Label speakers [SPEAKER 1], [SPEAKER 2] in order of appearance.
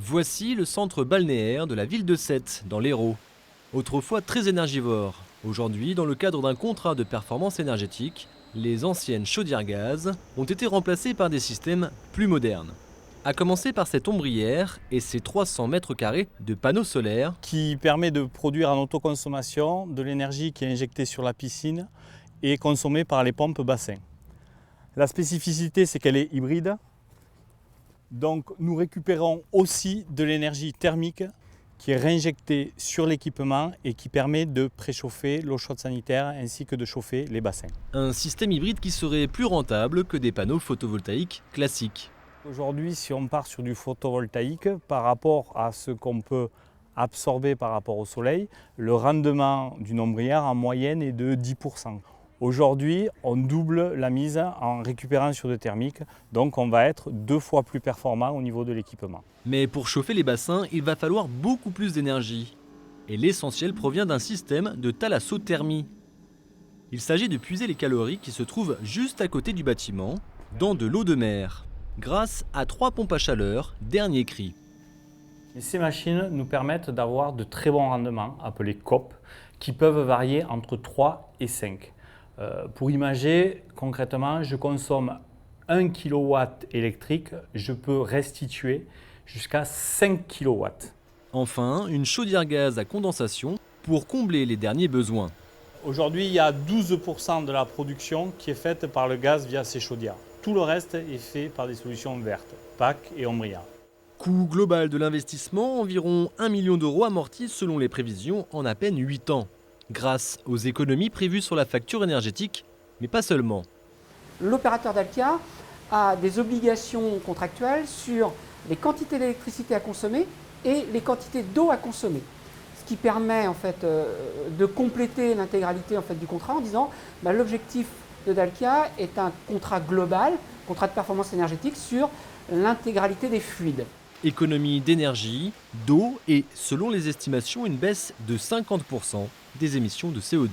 [SPEAKER 1] Voici le centre balnéaire de la ville de Sète, dans l'Hérault. Autrefois très énergivore, aujourd'hui, dans le cadre d'un contrat de performance énergétique, les anciennes chaudières gaz ont été remplacées par des systèmes plus modernes. À commencer par cette ombrière et ses 300 mètres carrés de panneaux solaires.
[SPEAKER 2] Qui permet de produire en autoconsommation de l'énergie qui est injectée sur la piscine et consommée par les pompes bassins. La spécificité, c'est qu'elle est hybride. Donc nous récupérons aussi de l'énergie thermique qui est réinjectée sur l'équipement et qui permet de préchauffer l'eau chaude sanitaire ainsi que de chauffer les bassins.
[SPEAKER 1] Un système hybride qui serait plus rentable que des panneaux photovoltaïques classiques.
[SPEAKER 2] Aujourd'hui, si on part sur du photovoltaïque, par rapport à ce qu'on peut absorber par rapport au soleil, le rendement d'une ombrière en moyenne est de 10%. Aujourd'hui, on double la mise en récupérant sur de thermique, donc on va être 2 fois plus performant au niveau de l'équipement.
[SPEAKER 1] Mais pour chauffer les bassins, il va falloir beaucoup plus d'énergie. Et l'essentiel provient d'un système de thalassothermie. Il s'agit de puiser les calories qui se trouvent juste à côté du bâtiment, dans de l'eau de mer, grâce à 3 pompes à chaleur, dernier cri.
[SPEAKER 2] Et ces machines nous permettent d'avoir de très bons rendements, appelés COP, qui peuvent varier entre 3 et 5. Pour imager, concrètement, je consomme 1 kW électrique, je peux restituer jusqu'à 5 kW.
[SPEAKER 1] Enfin, une chaudière gaz à condensation pour combler les derniers besoins.
[SPEAKER 2] Aujourd'hui, il y a 12% de la production qui est faite par le gaz via ces chaudières. Tout le reste est fait par des solutions vertes, PAC et Ombrière.
[SPEAKER 1] Coût global de l'investissement, environ 1 million d'euros amortis selon les prévisions en à peine 8 ans. Grâce aux économies prévues sur la facture énergétique, mais pas seulement.
[SPEAKER 3] L'opérateur Dalkia a des obligations contractuelles sur les quantités d'électricité à consommer et les quantités d'eau à consommer. Ce qui permet en fait, de compléter l'intégralité en fait, du contrat en disant l'objectif de Dalkia est un contrat global, contrat de performance énergétique sur l'intégralité des fluides.
[SPEAKER 1] Économie d'énergie, d'eau et, selon les estimations, une baisse de 50% des émissions de CO2.